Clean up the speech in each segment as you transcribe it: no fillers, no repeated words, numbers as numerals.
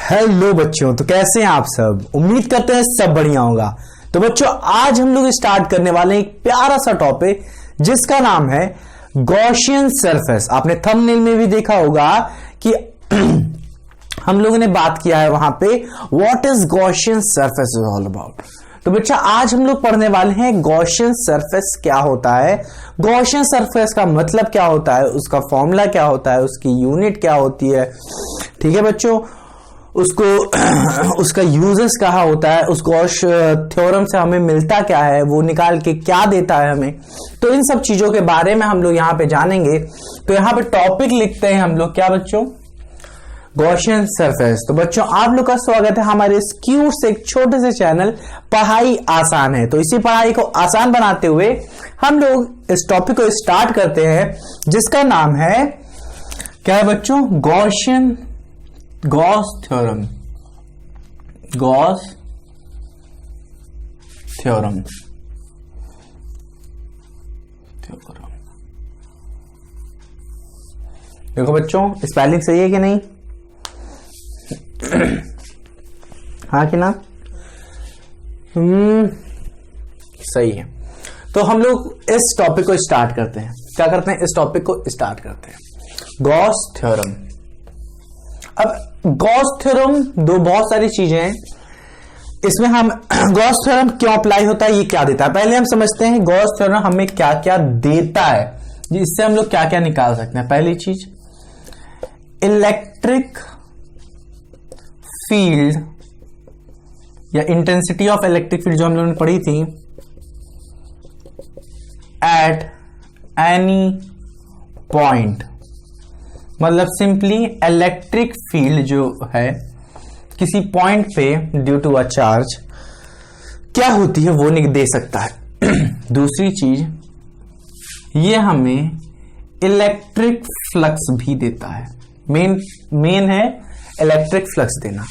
Hello बच्चों, तो कैसे हैं आप सब। उम्मीद करते हैं सब बढ़िया होगा। तो बच्चों, आज हम लोग स्टार्ट करने वाले हैं एक प्यारा सा टॉपिक जिसका नाम है गॉसियन सरफेस। आपने थंबनेल में भी देखा होगा कि हम लोगों ने बात किया है वहां पे what is Gaussian surface is all about. तो बच्चा, आज हम लोग पढ़ने वाले हैं गॉसियन सरफेस क्या होता है, गॉसियन सरफेस का मतलब क्या होता है, उसका फॉर्मूला क्या होता है, उसकी यूनिट क्या होती है। ठीक है बच्चों, उसका यूजेस कहाँ होता है, उस गॉस थ्योरम से हमें मिलता क्या है, वो निकाल के क्या देता है हमें। तो इन सब चीजों के बारे में हम लोग यहाँ पे जानेंगे। तो यहाँ पे टॉपिक लिखते हैं हम लोग क्या बच्चों, गॉसियन सरफेस। तो बच्चों, आप लोग का स्वागत है हमारे इस क्यूट से एक छोटे से चैनल पढ़ाई आसान है। तो इसी पढ़ाई को आसान बनाते हुए हम लोग इस टॉपिक को स्टार्ट करते हैं जिसका नाम है क्या है बच्चों, गॉस थ्योरम। गॉस थ्योरम देखो बच्चों, स्पेलिंग सही है कि नहीं? हाँ कि ना? सही है। तो हम लोग इस टॉपिक को स्टार्ट करते हैं। क्या करते हैं? इस टॉपिक को स्टार्ट करते हैं, गॉस थ्योरम। अब गॉस थ्योरम बहुत सारी चीजें हैं इसमें। हम गॉस थ्योरम क्यों अप्लाई होता है, ये क्या देता है, पहले हम समझते हैं गॉस थ्योरम हमें क्या क्या देता है, इससे हम लोग क्या क्या निकाल सकते हैं। पहली चीज, इलेक्ट्रिक फील्ड या इंटेंसिटी ऑफ इलेक्ट्रिक फील्ड जो हम लोगों ने पढ़ी थी, एट एनी पॉइंट। मतलब सिंपली इलेक्ट्रिक फील्ड जो है किसी पॉइंट पे ड्यू टू अ चार्ज क्या होती है वो नहीं दे सकता है। दूसरी चीज, ये हमें इलेक्ट्रिक फ्लक्स भी देता है। मेन है इलेक्ट्रिक फ्लक्स देना।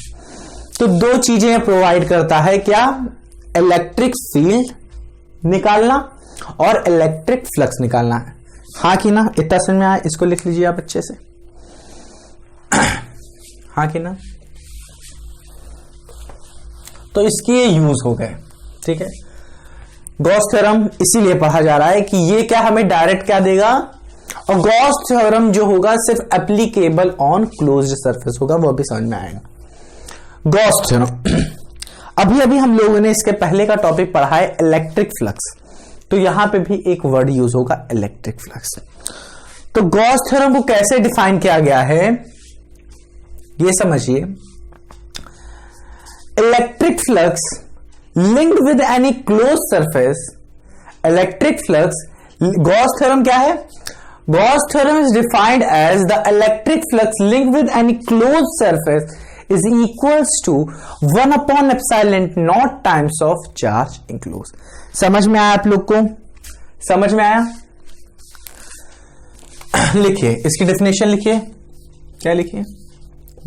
तो दो चीजें प्रोवाइड करता है, क्या? इलेक्ट्रिक फील्ड निकालना और इलेक्ट्रिक फ्लक्स निकालना है। हाँ कि ना? इतना समझ में आया? इसको लिख लीजिए आप अच्छे से। हाँ कि ना? तो इसके ये यूज हो गए। ठीक है, गॉस थ्योरम इसीलिए पढ़ा जा रहा है कि ये क्या हमें डायरेक्ट क्या देगा, और गॉस थ्योरम जो होगा सिर्फ एप्लीकेबल ऑन क्लोज्ड सरफेस होगा, वो भी समझ में आएगा। गॉस थ्योरम अभी हम लोगों ने इसके पहले का टॉपिक पढ़ा है इलेक्ट्रिक फ्लक्स। तो यहां पे भी एक वर्ड यूज होगा, इलेक्ट्रिक फ्लक्स। तो गॉस थ्योरम को कैसे डिफाइन किया गया है ये समझिए। Electric flux linked with any close surface. Electric flux, Gauss theorem क्या है? Gauss theorem is defined as the electric flux linked with any close surface is equals to 1 upon epsilon naught times of charge enclosed। समझ में आया आप लोग को? समझ में आया? लिखिए, इसकी डेफिनेशन लिखिए। क्या लिखिए?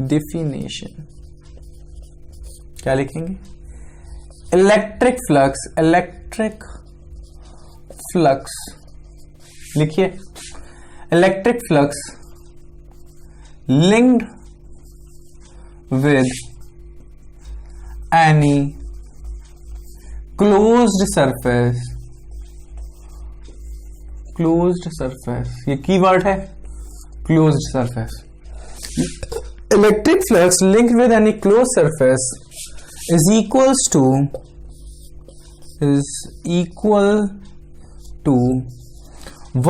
डेफिनेशन क्या लिखेंगे? इलेक्ट्रिक फ्लक्स लिखिए। Electric flux linked with any closed surface, ये कीवर्ड है, closed surface। Electric flux linked with any closed surface is equal to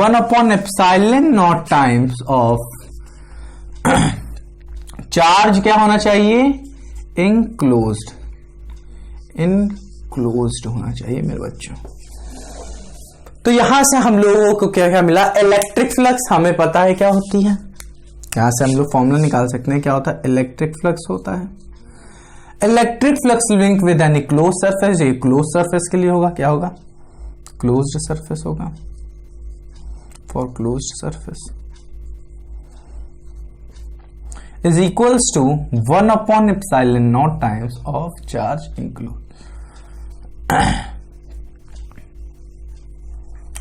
1 upon epsilon naught times of charge क्या होना चाहिए? इनक्लोज्ड होना चाहिए मेरे बच्चों। तो यहां से हम लोगों को क्या क्या मिला? इलेक्ट्रिक फ्लक्स हमें पता है क्या होती है, यहां से हम लोग फॉर्मूला निकाल सकते हैं क्या होता है। इलेक्ट्रिक फ्लक्स होता है electric flux link with any close surface. ये क्लोज सरफेस के लिए होगा, क्या होगा? क्लोज्ड सरफेस होगा, for closed surface is equals to 1 upon epsilon naught times of charge enclosed।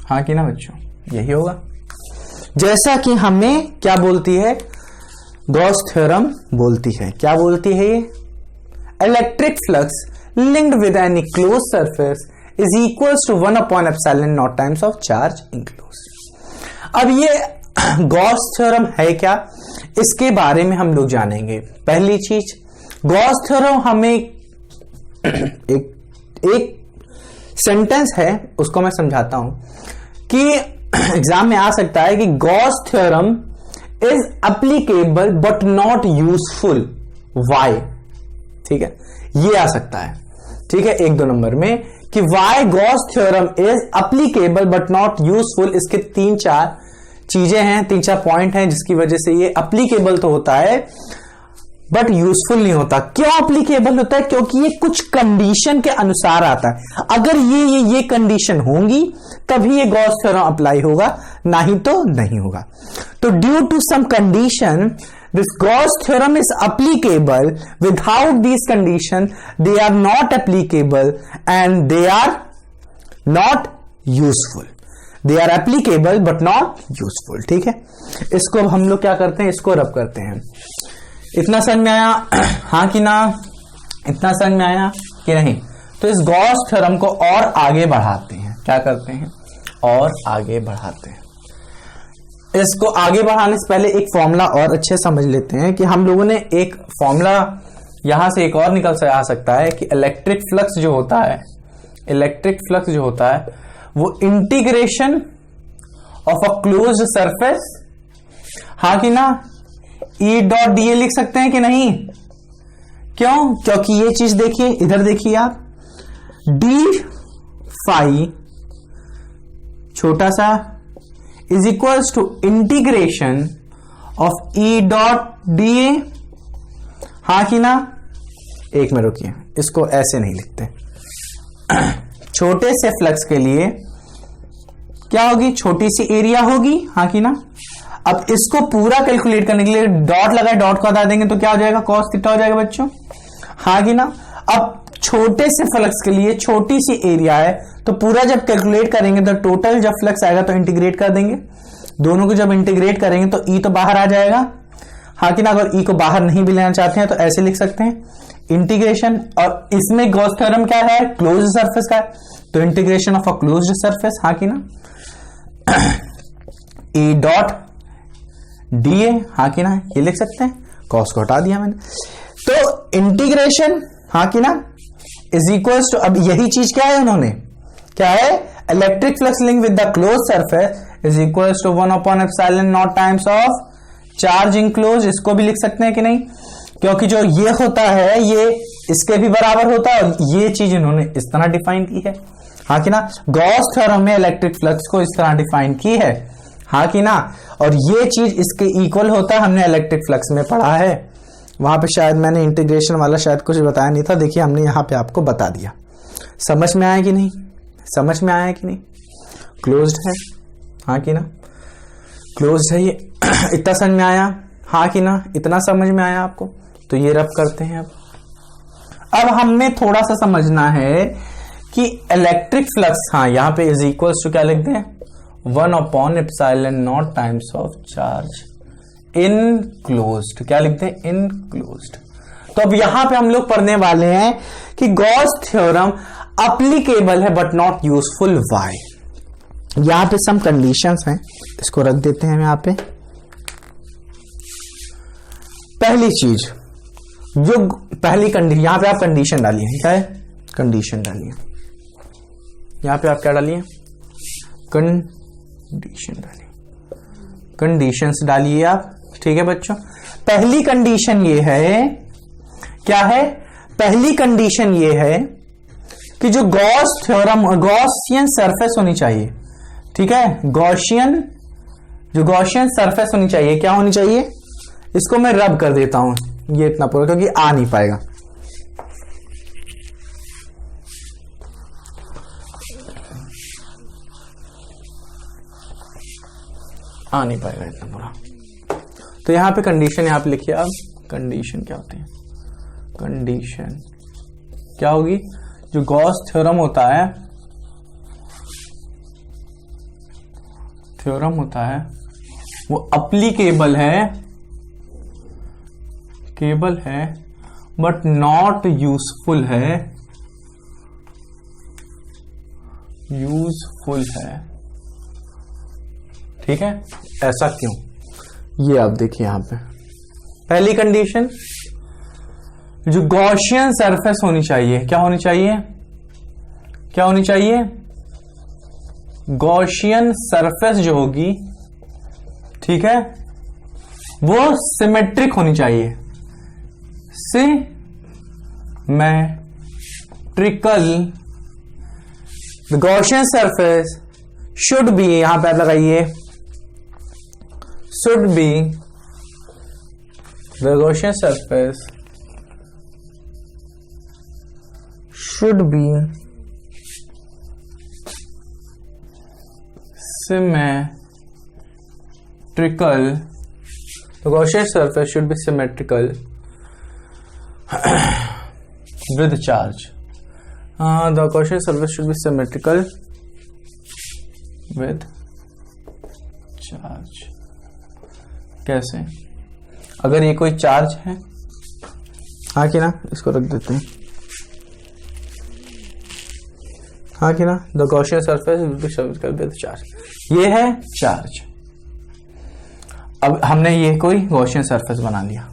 हाँ कि ना बच्चों? यही होगा। जैसा कि हमें क्या बोलती है, गॉस थ्योरम बोलती है। क्या बोलती है ये? Electric flux linked with any close surface is equals to 1/ε0 times of charge enclose. अब ये गॉस थ्योरम है क्या, इसके बारे में हम लोग जानेंगे। पहली चीज, गॉस थ्योरम हमें एक सेंटेंस है, उसको मैं समझाता हूं कि एग्जाम में आ सकता है कि Gauss theorem is applicable but not useful. Why? ठीक है, ये आ सकता है। ठीक है, 1-2 नंबर में कि why Gauss theorem is applicable but not useful. इसके 3-4 चीजें हैं, 3-4 पॉइंट हैं जिसकी वजह से ये एप्लीकेबल तो होता है बट यूजफुल नहीं होता। क्यों एप्लीकेबल होता है? क्योंकि ये कुछ कंडीशन के अनुसार आता है। अगर ये कंडीशन होंगी तभी ये गॉस थ्योरम अप्लाई होगा, नहीं तो नहीं होगा। तो due to some condition this Gauss theorem is applicable, without this condition they are not applicable and they are not useful. They are applicable but not useful. ठीक है, इसको हम लोग क्या करते हैं, इसको रब करते हैं। इतना समझ में आया? हाँ कि ना? इतना समझ में आया कि नहीं? तो इस गॉस थ्योरम को और आगे बढ़ाते हैं। क्या करते हैं? और आगे बढ़ाते हैं। इसको आगे बढ़ाने से पहले एक फॉर्मूला और अच्छे समझ लेते हैं कि हम लोगों ने एक फॉर्मूला यहां से एक और निकल से आ सकता है कि इलेक्ट्रिक फ्लक्स जो होता है, इलेक्ट्रिक फ्लक्स जो होता है वो integration of a closed surface, हाँ कि ना, E डॉट डी ए लिख सकते हैं कि नहीं? क्यों? क्योंकि ये चीज देखिए, इधर देखिए आप, डी फाई छोटा सा is equals to integration of E dot D a, हाँ कि ना? एक में रुकिए, इसको ऐसे नहीं लिखते। छोटे से फ्लक्स के लिए क्या होगी? छोटी सी एरिया होगी, हाँ कि ना? अब इसको पूरा कैलकुलेट करने के लिए डॉट लगाए, डॉट को हटा देंगे तो क्या हो जाएगा? कॉस थीटा हो जाएगा बच्चों, हाँ कि ना? अब छोटे से फ्लक्स के लिए छोटी सी एरिया है तो पूरा जब कैलकुलेट करेंगे तो टोटल जब फ्लक्स आएगा तो इंटीग्रेट कर देंगे, दोनों को जब इंटीग्रेट करेंगे तो ई तो बाहर आ जाएगा, हाँ कि ना? अगर ई को बाहर नहीं भी लेना चाहते हैं तो ऐसे लिख सकते हैं इंटीग्रेशन। और इसमें गॉस थ्योरम क्या है? क्लोज्ड सरफेस का है, तो integration of a closed surface, हाँ कि ना? ई डॉट डी ए, हाँ कि ना? ये लिख सकते हैं, कॉस को हटा दिया मैंने। तो इंटीग्रेशन, हाँ कि ना, इज इक्वल्स टू, अब यही चीज क्या है उन्होंने, क्या है? Electric flux link with the close surface is equals to 1/ε0 times of charge enclose. इसको भी लिख सकते हैं कि नहीं? क्योंकि जो ये होता है ये इसके भी बराबर होता है, और ये चीज इन्होंने इस तरह डिफाइन की है, हाँ कि ना? गॉस थ्योरम में इलेक्ट्रिक फ्लक्स को इस तरह डिफाइन की है, हाँ कि ना? और ये चीज इसके इक्वल होता है, हमने इलेक्ट्रिक फ्लक्स में पढ़ा है। वहां पे शायद मैंने इंटीग्रेशन वाला शायद कुछ बताया नहीं था, देखिए हमने यहां पे आपको बता दिया। समझ में आया कि नहीं? समझ में आया कि नहीं? क्लोज्ड है, हाँ कि ना? क्लोज्ड है ये। इतना समझ में आया, हाँ कि ना? इतना समझ में आया आपको? तो ये रब करते हैं। अब हमें थोड़ा सा समझना है कि इलेक्ट्रिक फ्लक्स, हाँ यहां पे इज इक्वल्स टू क्या लिखते हैं? 1/ε0 टाइम्स ऑफ चार्ज इनक्लोज्ड। क्या लिखते हैं? इनक्लोज्ड। तो अब यहां पे हम लोग पढ़ने वाले हैं कि गॉस थ्योरम एप्लीकेबल है बट नॉट यूजफुल। व्हाई? यहां पे सम कंडीशंस हैं, इसको रख देते हैं यहां पे। पहली चीज, जो पहली कंडीशन, यहां पे आप कंडीशन डालिए, क्या है? कंडीशन डालिए, यहां पे आप क्या डालिए? कंडीशन डालिए, कंडीशंस डालिए आप, ठीक है बच्चों? पहली कंडीशन ये है, क्या है? पहली कंडीशन ये है कि जो गॉस थ्योरम, गॉसियन सरफेस होनी चाहिए, ठीक है? गॉसियन, जो गॉसियन सरफेस होनी चाहिए, क्या होनी चाहिए? इसको मैं रब कर देता हूं, ये इतना पूरा, क्योंकि आ नहीं पाएगा। आ नहीं पाएगा इतना पूरा। तो यहां पे कंडीशन यहां पे लिखिए आप। कंडीशन क्या होती है? कंडीशन क्या होगी? जो गॉस थ्योरम होता है, थ्योरम होता है वो एप्लीकेबल है केबल है बट नॉट यूजफुल है, यूजफुल है, ठीक है। ऐसा क्यों, ये आप देखिए यहां पे पहली कंडीशन, जो गॉसियन सरफेस होनी चाहिए, क्या होनी चाहिए, क्या होनी चाहिए, गॉसियन सरफेस जो होगी, ठीक है, वो सिमेट्रिक होनी चाहिए, symmetrical, the Gaussian surface should be, यहां पे आप लगाइए, should be the Gaussian surface should be symmetrical, the Gaussian surface should be symmetrical with charge. The Gaussian surface should be symmetrical with charge. कैसे, अगर ये कोई चार्ज है, हाँ कि ना, इसको रख देते हैं, हाँ कि ना, the Gaussian surface will be symmetrical with charge, ये है चार्ज। अब हमने ये कोई गॉसियन सरफेस बना लिया,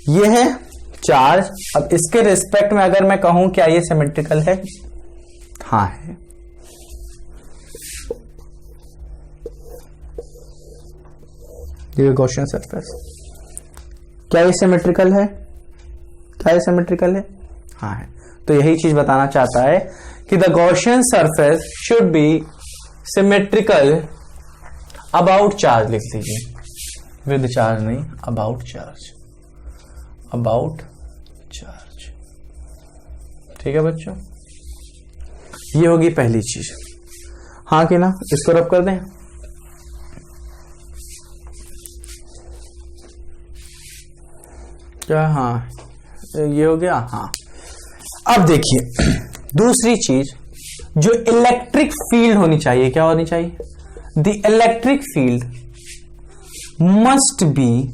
ये है चार्ज। अब इसके रिस्पेक्ट में अगर मैं कहूं क्या ये सिमेट्रिकल है, हाँ है, ये गॉसियन सरफेस, क्या ये सिमेट्रिकल है, क्या ये सिमेट्रिकल है, हाँ है। तो यही चीज बताना चाहता है कि the Gaussian surface should be symmetrical about charge, लिख लीजिए, विद चार्ज नहीं, अबाउट चार्ज, अबाउट चार्ज, ठीक है बच्चों। ये होगी पहली चीज, हाँ कि ना, इसको रब कर दें, क्या, हाँ ये हो गया, हाँ। अब देखिए दूसरी चीज, जो इलेक्ट्रिक फील्ड होनी चाहिए, क्या होनी चाहिए, the electric field must be,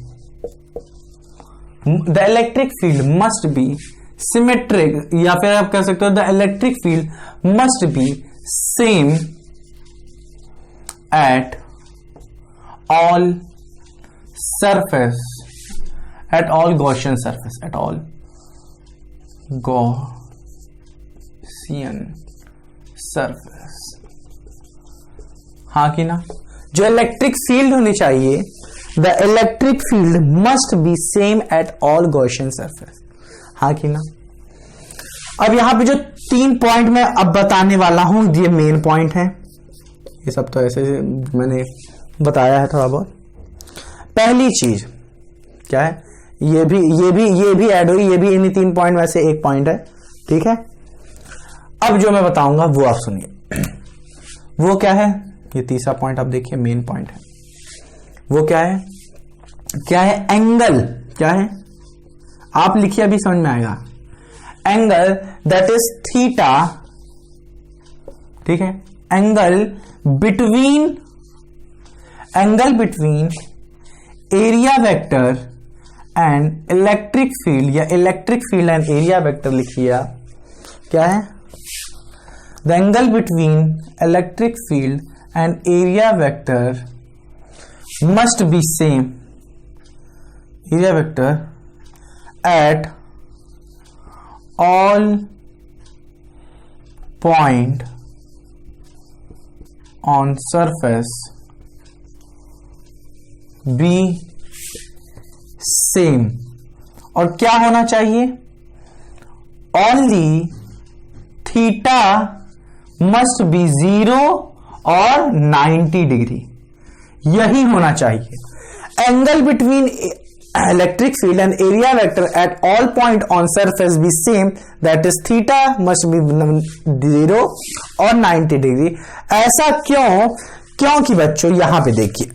the electric field must be symmetric, या फिर आप कह सकते हो the electric field must be same at all surface, at all Gaussian surface, at all Gaussian surface, हाँ कि ना। जो इलेक्ट्रिक फील्ड होनी चाहिए, the electric field must be same at all Gaussian surface, हाँ कि ना। अब यहां पे जो 3 पॉइंट मैं अब बताने वाला हूं, ये मेन पॉइंट है, ये सब तो ऐसे मैंने बताया है थोड़ा बहुत। पहली चीज क्या है, ये भी ऐड हुई, ये भी इन्हीं 3 पॉइंट में से एक पॉइंट है, ठीक है। अब जो मैं बताऊंगा वो आप सुनिए, वो क्या है, ये तीसरा पॉइंट आप देखिए, मेन पॉइंट है, वो क्या है, क्या है, एंगल, क्या है, आप लिखिए, अभी समझ में आएगा, एंगल दैट इज थीटा, ठीक है, angle between area vector and electric field, या electric field and area vector लिखिए आप, क्या है, the angle between electric field and area vector must be same, area vector at all point on surface be same, और क्या होना चाहिए, only theta must be 0 और 90 डिग्री, यही होना चाहिए। Angle between electric field and area vector at all point on surface be same, that is theta must be 0 और 90 degree. ऐसा क्यों, क्योंकि बच्चों यहां पे देखिए,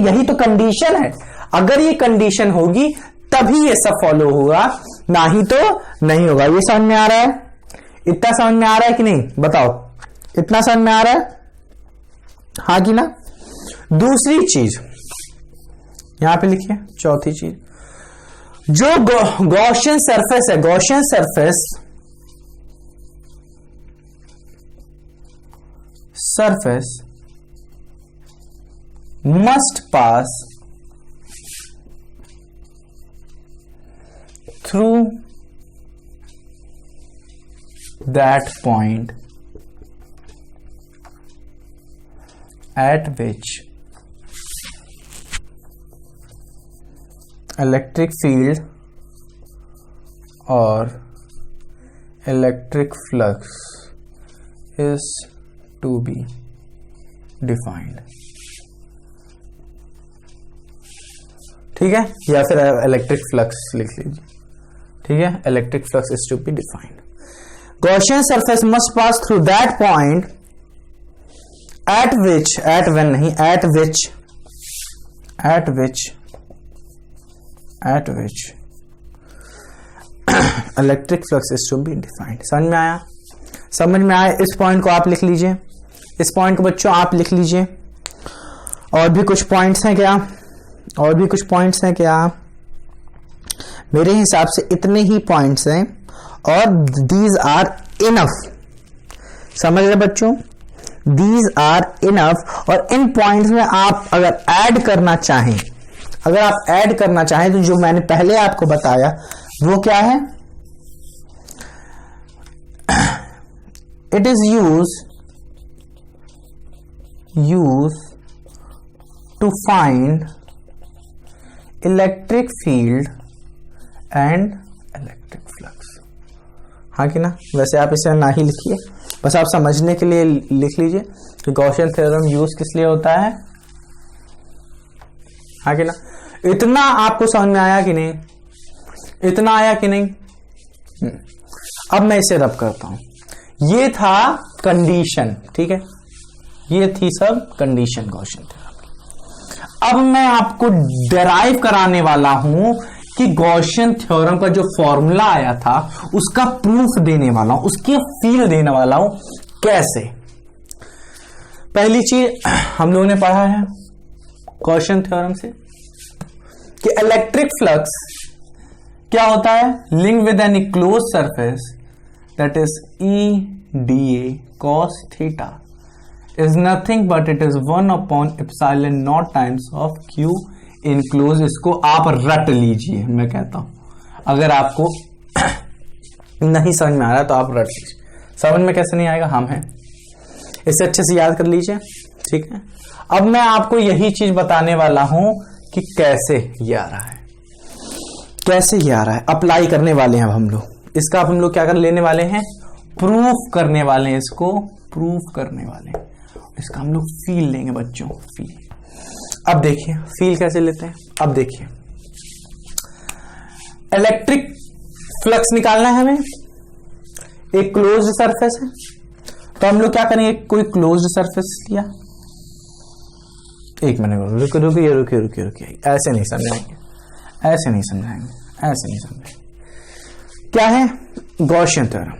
यही तो कंडीशन है, अगर ये कंडीशन होगी तभी ये सब फॉलो होगा, ना ही तो नहीं होगा। ये समझ में आ रहा है, इतना समझ में आ रहा है कि नहीं, बताओ, इतना समझ में आ रहा है, हाँ कि ना। दूसरी चीज यहां पे लिखिए, चौथी चीज, जो गॉसियन सरफेस है, Gaussian surface must pass through that point at which electric field or electric flux is to be defined. ठीक है, या फिर इलेक्ट्रिक फ्लक्स लिख लीजिए। ठीक है, electric flux is to be defined. Gaussian surface must pass through that point at which, at when नहीं, at which electric flux is to be defined. समझ में आया? समझ में आया? इस पॉइंट को आप लिख लीजिए, इस पॉइंट को बच्चों आप लिख लीजिए। और भी कुछ पॉइंट्स हैं क्या? और भी कुछ पॉइंट्स हैं क्या? मेरे हिसाब से इतने ही पॉइंट्स हैं और दीज आर इनफ। समझ रहे बच्चों? These are enough. और इन पॉइंट्स में आप अगर ऐड करना चाहें, अगर आप ऐड करना चाहें तो जो मैंने पहले आपको बताया वो क्या है? It is use to find electric field and electric flux. हाँ कि ना? वैसे आप इसे ना ही लिखिए, बस आप समझने के लिए लिख लीजिए कि गॉसियन थ्योरम यूज किस लिए होता है। हाँ कि ना? इतना आपको समझ में आया कि नहीं? इतना आया कि नहीं? अब मैं इसे रब करता हूं। ये था कंडीशन, ठीक है, ये थी सब कंडीशन गॉसियन थ्योरम। अब मैं आपको डेराइव कराने वाला हूं कि गॉसियन थ्योरम का जो फॉर्मूला आया था उसका प्रूफ देने वाला हूं, उसकी फील देने वाला हूं। कैसे? पहली चीज हम लोगों ने पढ़ा है गॉसियन थ्योरम से कि इलेक्ट्रिक फ्लक्स क्या होता है? Link with any close surface that is EDA cos theta is nothing but it is 1 upon epsilon naught times of Q enclosed। इसको आप रट लीजिए, मैं कहता हूं। अगर आपको नहीं समझ में आ रहा तो आप रट लीजिए। समझ में कैसे नहीं आएगा? हम हैं, इसे अच्छे से याद कर लीजिए। ठीक है, अब मैं आपको यही चीज बताने वाला हूं कि कैसे ये आ रहा है, कैसे ये आ रहा है। अप्लाई करने वाले हैं अब हम लोग इसका। अब हम लोग क्या कर लेने वाले हैं? प्रूफ करने वाले हैं, इसको प्रूफ करने वाले हैं। इसका हम लोग फील लेंगे बच्चों, फील। अब देखिए फील कैसे लेते हैं। अब देखिए इलेक्ट्रिक फ्लक्स निकालना है हमें, एक क्लोज्ड सरफेस है, तो हम लोग क्या करेंगे? कोई क्लोज्ड सरफेस लिया। एक मिनट रुकिए, ऐसे नहीं समझाएंगे, ऐसे नहीं समझाएंगे, ऐसे नहीं समझाएंगे। क्या है? Gaussian theorem.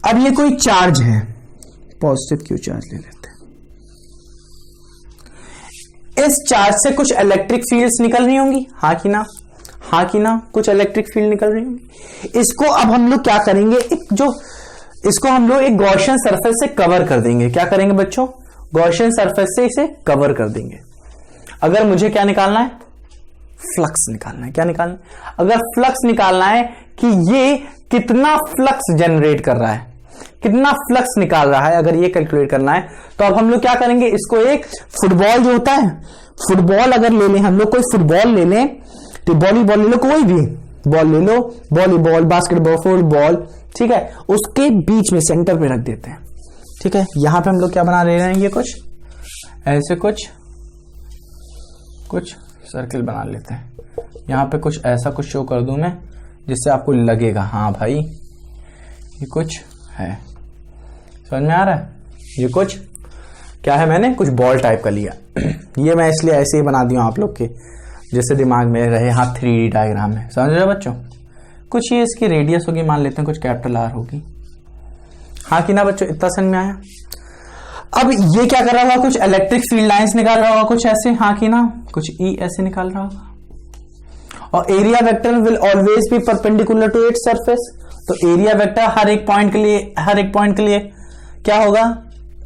अब ये कोई चार्ज है, पॉजिटिव क्यू चार्ज ले लेते हैं। इस चार्ज से कुछ इलेक्ट्रिक फील्ड्स निकल रही होंगी, हाँ कि ना? हाँ कि ना? कुछ इलेक्ट्रिक फील्ड निकल रही होंगी। इसको अब हम लोग क्या करेंगे? इसको हम लोग एक गॉसियन सरफेस से कवर कर देंगे। क्या करेंगे बच्चों? गॉसियन सरफेस से इसे कवर कर देंगे। अगर मुझे क्या निकालना है? फ्लक्स निकालना है। क्या निकालना है? अगर फ्लक्स निकालना है कि ये कितना फ्लक्स जनरेट कर रहा है, कितना फ्लक्स निकाल रहा है, अगर ये कैलकुलेट करना है तो अब हम लोग क्या करेंगे? इसको एक फुटबॉल जो होता है, फुटबॉल अगर ले लें हम लोग, कोई फुटबॉल ले लें, तो वॉलीबॉल ले लो, कोई भी बॉल ले लो, वॉलीबॉल, बास्केटबॉल, फुटबॉल, ठीक है, उसके बीच में सेंटर पे रख देते हैं। ठीक है, यहां पे हम लोग क्या बना ले रहे हैं? ये कुछ ऐसे कुछ सर्किल बना लेते हैं। यहां पे कुछ ऐसा कुछ शो कर दूं मैं जिससे आपको लगेगा हाँ भाई ये कुछ है। समझ में आ रहा है? ये कुछ क्या है? मैंने कुछ बॉल टाइप का लिया। ये मैं इसलिए ऐसे ही बना दिया आप लोग के, जैसे दिमाग में रहे। हाँ, 3D डायग्राम है। समझ रहे हो बच्चों? कुछ ये इसकी रेडियस होगी, मान लेते हैं कुछ कैपिटल R होगी। हाँ कि ना बच्चों? इतना समझ में आया? अब ये क्या कर रहा होगा? कुछ इलेक्ट्रिक फील्ड लाइंस निकाल रहा होगा, कुछ ऐसे। हाँ कि ना? कुछ E ऐसे निकाल रहा होगा। और area vector will always be perpendicular to its surface. तो एरिया वेक्टर हर एक पॉइंट के लिए क्या होगा,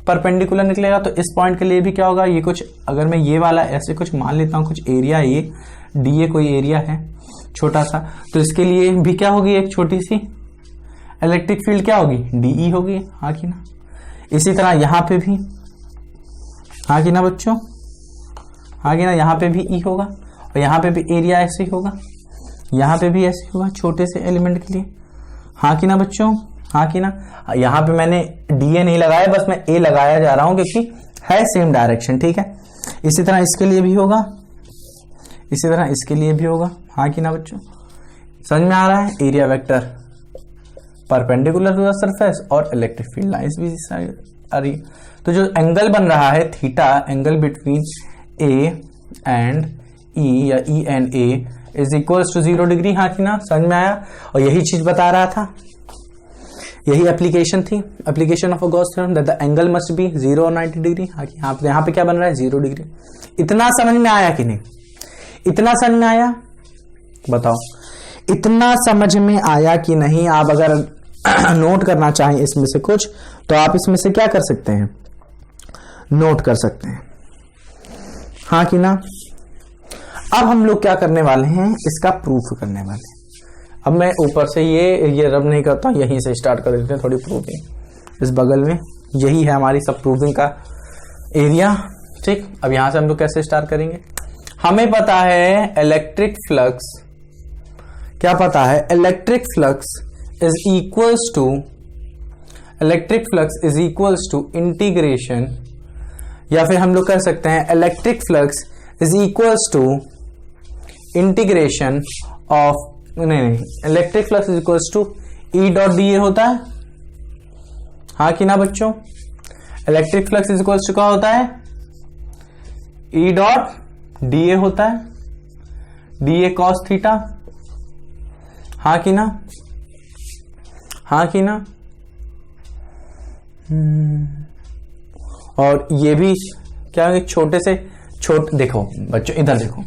परपेंडिकुलर निकलेगा। तो इस पॉइंट के लिए भी क्या होगा, ये कुछ, अगर मैं ये वाला ऐसे कुछ मान लेता हूं, कुछ एरिया है, ये डी ए कोई एरिया है छोटा सा, तो इसके लिए भी क्या होगी, एक छोटी सी इलेक्ट्रिक फील्ड क्या होगी, डीई होगी, हाँ कि ना। इसी तरह यहां पे भी, हाँ कि ना बच्चों, हाँ कि ना, यहां पे भी ई होगा और यहां पे भी एरिया ऐसे ही होगा, यहां पे भी ऐसे होगा छोटे से एलिमेंट के लिए, हाँ कि ना बच्चों, हाँ कि ना। यहां पे मैंने डीए नहीं लगाया, बस मैं ए लगाया जा रहा हूं क्योंकि है सेम डायरेक्शन, ठीक है। इसी तरह इसके लिए भी होगा, इसी तरह इसके लिए भी होगा, हाँ कि ना बच्चों, समझ में आ रहा है। Area vector perpendicular to the surface और इलेक्ट्रिक फील्ड लाइंस भी आ रही। तो जो एंगल बन रहा है theta, angle between A and E या E and A is equals to 0 degree, हाँ कि ना, समझ में आया। और यही चीज बता रहा था, यही एप्लीकेशन थी, application of a Gauss theorem, that the angle must be 0 और 90 डिग्री। हाँ, यहाँ पे क्या बन रहा है, 0 डिग्री। इतना समझ में आया कि नहीं, इतना समझ में आया, बताओ इतना समझ में आया कि नहीं। आप अगर नोट करना चाहें इसमें से कुछ, तो आप इसमें से क्या कर सकते हैं, नोट कर सकते हैं, हाँ कि ना। अब हम लोग क्या करने वाले हैं, इसका प्रूफ करने वाले हैं। अब मैं ऊपर से ये रब नहीं करता, यहीं से स्टार्ट कर देते हैं थोड़ी प्रूविंग। इस बगल में यही है हमारी सब प्रूविंग का एरिया, ठीक। अब यहां से हम लोग कैसे स्टार्ट करेंगे, हमें पता है इलेक्ट्रिक फ्लक्स, क्या पता है, electric flux is equals to integration, या फिर हम लोग कर सकते हैं electric flux is equals to integration of, नहीं, electric flux is equals to E dot D A होता है, हाँ कि ना बच्चों। Electric flux is equals to क्या होता है, ई डॉट डी ए होता है, डी ए कॉस थीटा, हाँ कि ना, हाँ कि ना। और ये भी क्या है, छोटे से देखो बच्चों, इधर देखो,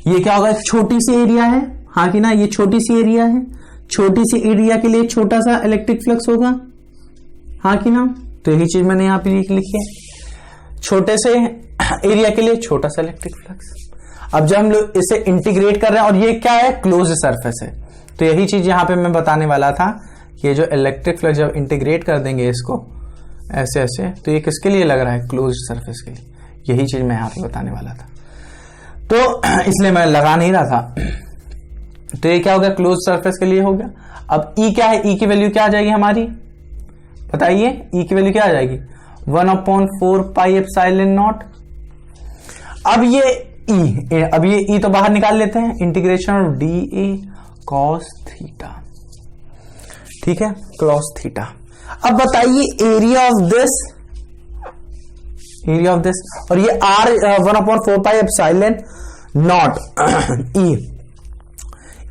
ये क्या होगा, छोटी सी एरिया है, हाँ कि ना, ये छोटी सी एरिया है, छोटी सी एरिया के लिए छोटा सा इलेक्ट्रिक फ्लक्स होगा, हाँ कि ना। तो यही चीज मैंने यहां पे लिखी है, छोटे से एरिया के लिए छोटा सा इलेक्ट्रिक फ्लक्स। अब जब हम लोग इसे इंटीग्रेट कर रहे हैं, और ये क्या है, क्लोज सरफेस है, तो यही चीज यहां पे मैं बताने वाला था कि ये जो इलेक्ट्रिक फ्लक्स जब इंटीग्रेट कर देंगे इसको ऐसे ऐसे, तो ये किसके लिए लग रहा है, क्लोज सरफेस के लिए। यही चीज मैं यहां पे बताने वाला था, तो इसलिए मैं लगा नहीं रहा था। तो ये क्या हो गया, क्लोज सरफेस के लिए हो गया। अब ई क्या है, ई की वैल्यू क्या आ जाएगी हमारी, बताइए, ई की वैल्यू क्या आ जाएगी, 1/4 पाई एप्सिलॉन नॉट। अब ये ई तो बाहर निकाल लेते हैं, integration of D A cos theta, ठीक है, कॉस थीटा। अब बताइए एरिया ऑफ दिस, और ये आर 1/4 पाई एप्सिलॉन नॉट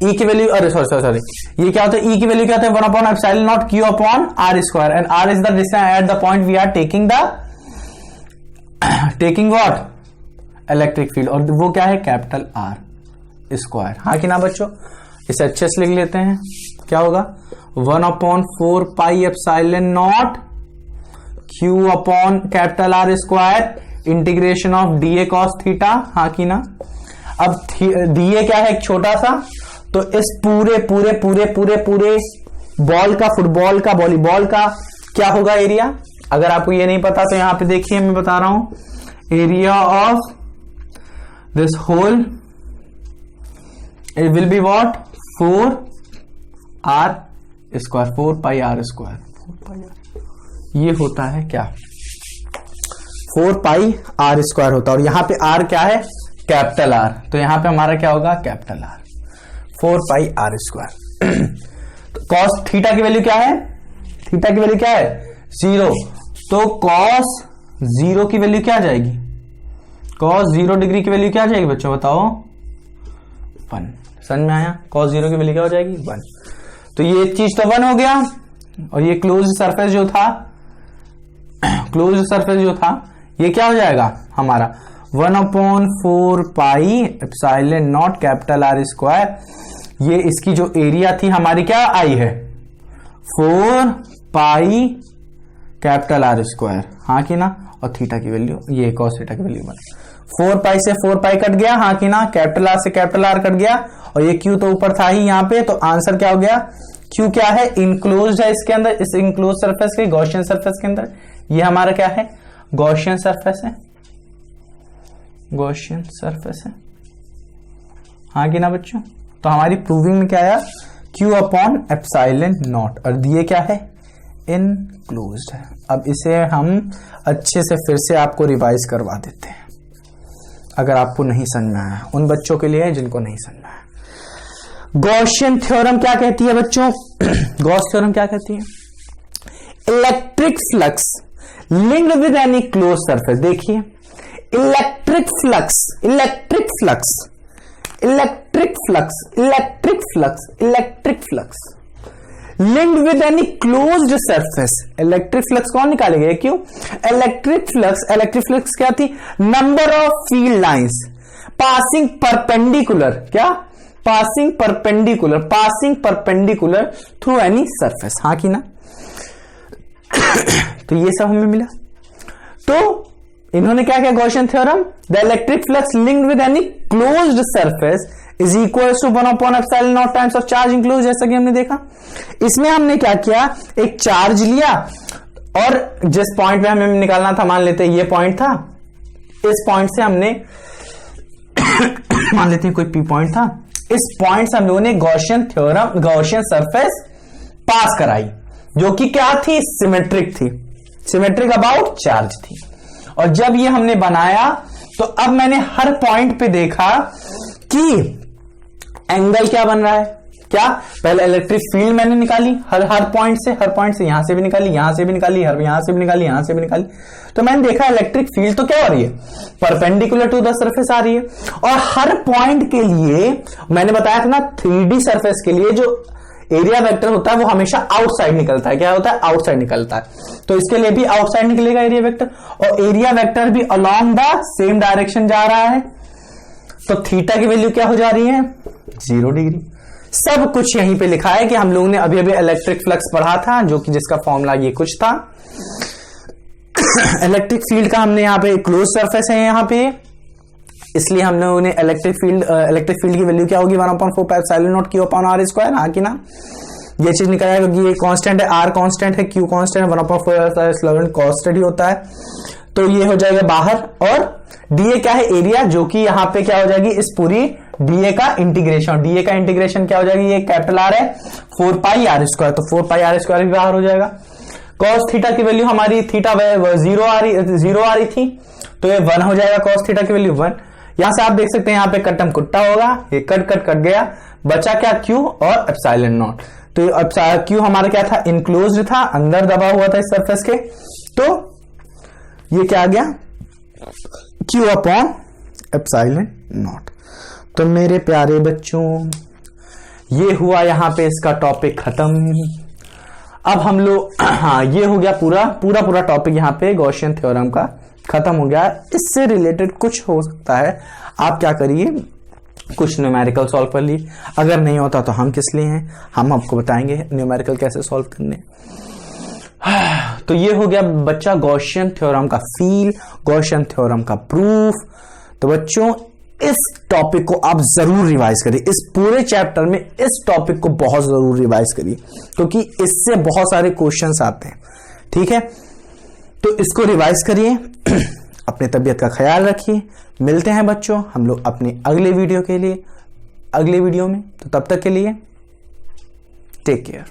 ई की वैल्यू, अरे सॉरी, ये क्या होता है, ई की वैल्यू क्या होता है, 1/4 epsilon naught q upon r square, and r is the distance at the point we are taking what, electric field, और वो क्या है, कैपिटल आर स्क्वायर, हाँ कि ना बच्चों। इसे अच्छे से लिख लेते हैं, क्या होगा, 1/4 pi epsilon naught q upon capital R square integration of D A cos theta, हाँ कि ना। अब डी ए क्या है, एक छोटा सा, तो इस पूरे बॉल का, फुटबॉल का, वॉलीबॉल का क्या होगा एरिया। अगर आपको ये नहीं पता तो यहां पे देखिए, मैं बता रहा हूं, area of this whole it will be what, 4 r square, 4 pi r square, 4 pi r, ये होता है क्या, 4 पाई आर स्क्वायर होता है। और यहां पे आर क्या है, कैपिटल आर, तो यहां पे हमारा क्या होगा, कैपिटल आर, 4 पाई आर स्क्वायर। तो कॉस थीटा की वैल्यू क्या है, थीटा की वैल्यू क्या है, 0, तो कॉस 0 की वैल्यू क्या आ जाएगी, कॉस 0 डिग्री की वैल्यू क्या आ जाएगी बच्चों, बताओ, 1। समझ में आया, कॉस 0 की वैल्यू क्या हो जाएगी, 1। तो ये चीज तो 1 हो गया, और ये क्लोज सरफेस जो था, ये क्या हो जाएगा हमारा 1/4 pi epsilon not capital R square. ये इसकी जो एरिया थी हमारी क्या आई है 4 पाई कैपिटल आर स्क्वायर, हाँ कि ना, और थीटा की वैल्यू ये कॉस थीटा की वैल्यू बना 4 पाई से 4 पाई कट गया, हाँ कि ना, कैपिटल आर से कैपिटल आर कट गया, और ये क्यू तो ऊपर था ही यहाँ पे, तो आंसर क्या हो गया, क्यू क्या है इनक्लोज्ड है इसके अंदर, इस इनक्लोज सरफेस के गॉसियन सरफेस के अंदर। ये हमारा क्या है गॉसियन सरफेस है, गॉसियन सरफेस है, हाँ कि ना बच्चों। तो हमारी प्रूविंग में क्या आया Q अपॉन एप्सिलॉन नॉट, और दिए क्या है इनक्लोज्ड है। अब इसे हम अच्छे से फिर से आपको रिवाइज करवा देते हैं अगर आपको नहीं समझ में आया, उन बच्चों के लिए जिनको नहीं समझ में आया। गॉसियन थ्योरम क्या कहती है बच्चों, गॉस थ्योरम क्या कहती है, electric flux linked with any close surface. देखिए electric flux, electric flux, electric flux, electric flux, electric flux linked with any closed surface. Electric flux कौन निकालेगा, क्यों, इलेक्ट्रिक फ्लक्स, इलेक्ट्रिक फ्लक्स क्या थी, number of field lines passing perpendicular, क्या passing perpendicular, passing perpendicular through any surface, हाँ कि ना। तो ये सब हमें मिला। तो इन्होंने क्या किया Gaussian theorem, the electric flux linked with any closed surface is equal to 1 epsilon naught times of charge enclose, जैसा कि हमने देखा। इसमें हमने क्या किया, एक चार्ज लिया और जिस पॉइंट पे हमें निकालना था, मान लेते हैं ये पॉइंट था, इस पॉइंट से हमने मान लेते हैं कोई पी पॉइंट था, इस पॉइंट से हम लोगों ने गॉसियन थ्योरम, गॉसियन सरफेस पास कराई, जो कि क्या थी, सिमेट्रिक थी, सिमेट्रिक अबाउट चार्ज थी। और जब ये हमने बनाया तो अब मैंने हर पॉइंट पे देखा कि एंगल क्या बन रहा है, क्या पहले इलेक्ट्रिक फील्ड मैंने निकाली हर पॉइंट से, हर पॉइंट से, यहां से भी निकाली, यहां से भी निकाली, यहां से भी निकाली, यहां से भी निकाली। तो मैंने देखा इलेक्ट्रिक फील्ड तो क्या हो रही है, परपेंडिकुलर टू द सरफेस आ रही है। और हर पॉइंट के लिए मैंने बताया था ना 3D सरफेस के लिए जो एरिया वेक्टर होता है वो हमेशा आउटसाइड निकलता है, क्या होता है, आउटसाइड निकलता है। तो इसके लिए भी आउटसाइड निकलेगा एरिया वेक्टर, और एरिया वेक्टर भी अलोंग द सेम डायरेक्शन जा रहा है। तो थीटा की वैल्यू क्या हो जा रही है 0 डिग्री। सब कुछ यहीं पे लिखा है कि हम लोगों ने अभी अभी इलेक्ट्रिक फ्लक्स पढ़ा था, जो कि जिसका फॉर्मूला ये कुछ था। इलेक्ट्रिक फील्ड का हमने यहाँ पे क्लोज सरफेस है यहाँ पे, इसलिए हम लोगों ने इलेक्ट्रिक फील्ड की वैल्यू क्या होगी 1/4 pi epsilon naught Q upon r square, हाँ कि ना। ये चीज निकल आएगा क्योंकि ये कांस्टेंट है, आर कांस्टेंट है, Q कांस्टेंट है, 1/4 एप्सिलॉन कांस्टेंट ही होता है। तो ये हो जाएगा बाहर, और डीए क्या है एरिया, जो कि यहाँ पे क्या हो जाएगी इस पूरी डीए का इंटीग्रेशन, डीए का इंटीग्रेशन क्या हो जाएगी, ये कैपिटल आर है 4 पाई आर स्क्वायर, तो 4 पाई आर स्क्वायर भी बाहर हो जाएगा। कॉस थीटा की वैल्यू हमारी थीटा 0 आ रही थी, तो ये 1 हो जाएगा, कॉस थीटा की वैल्यू 1। यहां से आप देख सकते हैं यहाँ पे कट्टम कुट्टा होगा, ये कट गया, बचा क्या Q और एप्सिलॉन नॉट। तो Q हमारा क्या था, इनक्लोज्ड था, अंदर दबा हुआ था इस सरफेस के, तो ये क्या आ गया Q अपॉन एप्सिलॉन नॉट। तो मेरे प्यारे बच्चों ये हुआ यहां पे इसका टॉपिक खत्म। अब हम लोग हाँ ये हो गया पूरा टॉपिक यहाँ पे गॉसियन थ्योरम का खत्म हो गया। इससे रिलेटेड कुछ हो सकता है, आप क्या करिए कुछ न्यूमेरिकल सॉल्व कर लिए, अगर नहीं होता तो हम किस लिए हैं, हम आपको बताएंगे न्यूमेरिकल कैसे सॉल्व करने। तो ये हो गया बच्चा गॉसियन थ्योरम का फील, गॉसियन थ्योरम का प्रूफ। तो बच्चों इस टॉपिक को आप जरूर रिवाइज करिए, इस पूरे चैप्टर में इस टॉपिक को बहुत जरूर रिवाइज करिए, क्योंकि इससे बहुत सारे क्वेश्चंस आते हैं, ठीक है। तो इसको रिवाइज करिए, अपने तबीयत का ख्याल रखिए। मिलते हैं बच्चों हम लोग अपने अगले वीडियो में। तो तब तक के लिए टेक केयर।